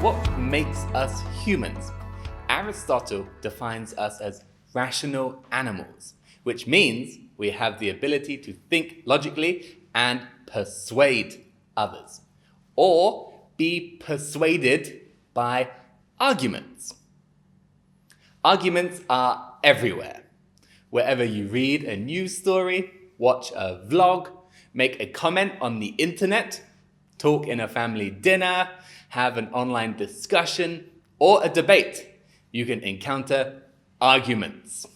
What makes us humans? Aristotle defines us as rational animals, which means we have the ability to think logically and persuade others, or be persuaded by arguments. Arguments are everywhere. Wherever you read a news story, watch a vlog, make a comment on the internet, talk in a family dinner, have an online discussion, or a debate, you can encounter arguments.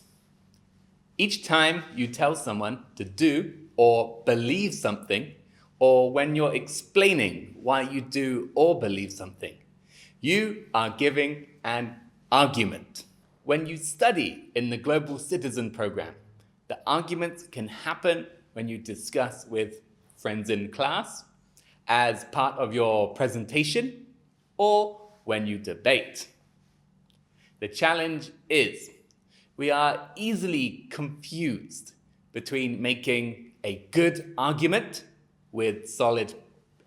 Each time you tell someone to do or believe something, or when you're explaining why you do or believe something, you are giving an argument. When you study in the Global Citizen Program, the arguments can happen when you discuss with friends in class, as part of your presentation, or when you debate. The challenge is we are easily confused between making a good argument with solid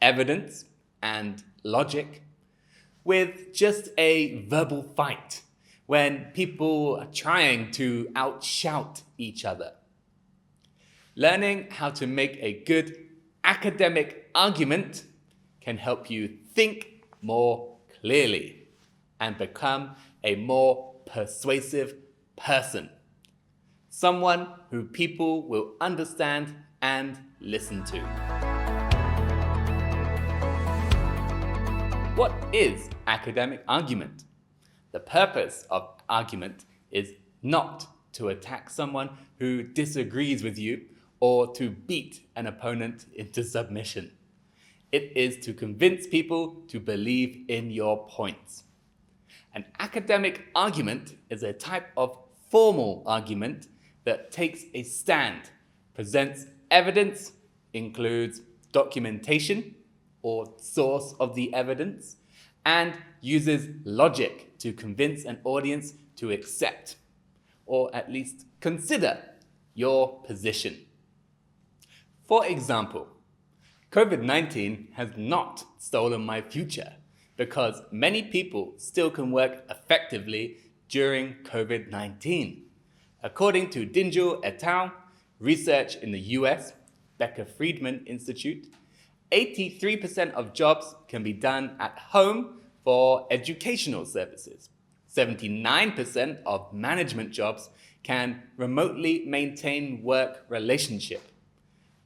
evidence and logic with just a verbal fight when people are trying to outshout each other. Learning how to make a good academic argument can help you think more clearly and become a more persuasive person, someone who people will understand and listen to. What is academic argument? The purpose of argument is not to attack someone who disagrees with you or to beat an opponent into submission. It is to convince people to believe in your points. An academic argument is a type of formal argument that takes a stand, presents evidence, includes documentation or source of the evidence, and uses logic to convince an audience to accept, or at least consider, your position. For example, COVID-19 has not stolen my future because many people still can work effectively during COVID-19. According to Dingle et al., research in the US, Becker-Friedman Institute, 83% of jobs can be done at home for educational services. 79% of management jobs can remotely maintain work relationship.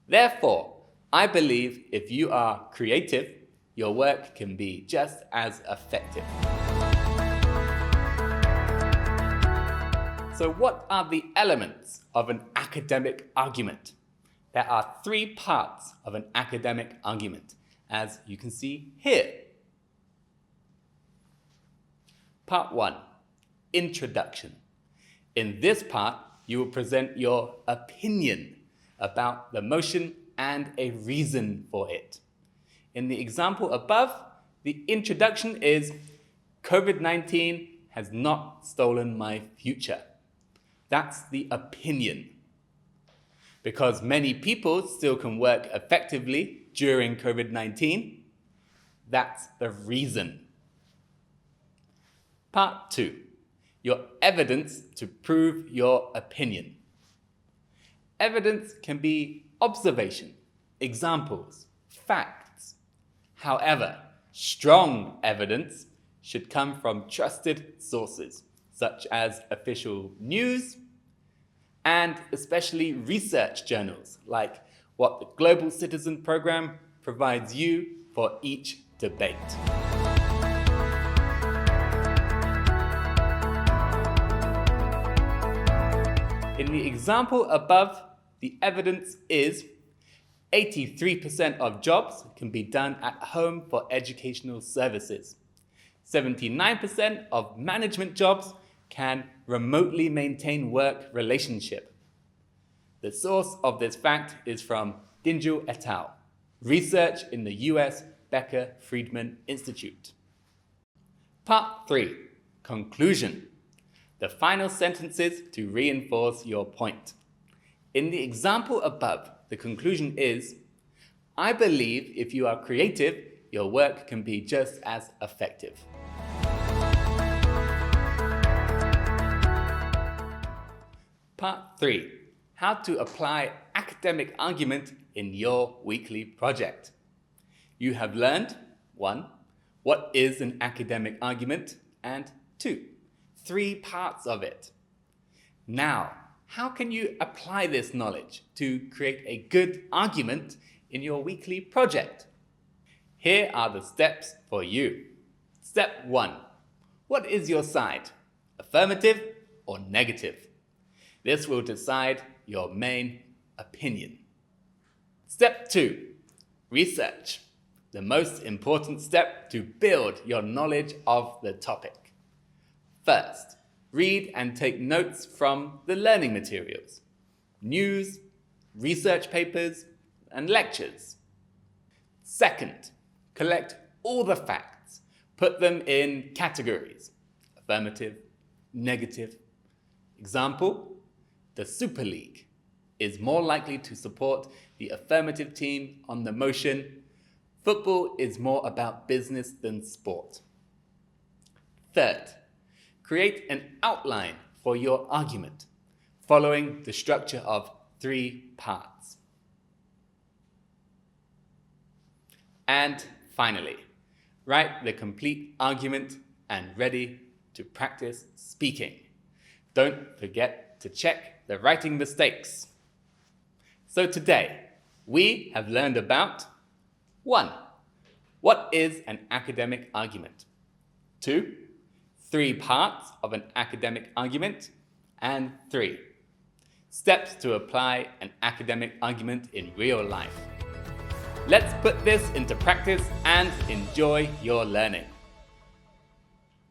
Therefore, I believe if you are creative, your work can be just as effective. So what are the elements of an academic argument? There are 3 parts of an academic argument, as you can see here. Part 1, Introduction. In this part, you will present your opinion about the motion and a reason for it. In the example above, the introduction is COVID-19 has not stolen my future. That's the opinion. Because many people still can work effectively during COVID-19, that's the reason. Part 2, your evidence to prove your opinion. Evidence can be observation, examples, facts. However, strong evidence should come from trusted sources, such as official news, and especially research journals, like what the Global Citizen Program provides you for each debate. In the example above, the evidence is 83% of jobs can be done at home for educational services. 79% of management jobs can remotely maintain work relationship. The source of this fact is from Dingle et al., research in the US Becker-Friedman Institute. Part 3, Conclusion. The final sentences to reinforce your point. In the example above, the conclusion is, I believe if you are creative, your work can be just as effective. Part 3. How to apply academic argument in your weekly project. You have learned 1. What is an academic argument? And 2. 3 parts of it. Now, how can you apply this knowledge to create a good argument in your weekly project? Here are the steps for you. Step 1. What is your side? Affirmative or negative? This will decide your main opinion. Step 2. Research. The most important step to build your knowledge of the topic. First, read and take notes from the learning materials, news, research papers, and lectures. Second, collect all the facts. Put them in categories: affirmative, negative. Example, the Super League is more likely to support the affirmative team on the motion, football is more about business than sport. Third, create an outline for your argument, following the structure of 3 parts. And finally, write the complete argument and ready to practice speaking. Don't forget to check the writing mistakes. So today, we have learned about 1. What is an academic argument? 2. 3 parts of an academic argument. And 3. Steps to apply an academic argument in real life. Let's put this into practice and enjoy your learning.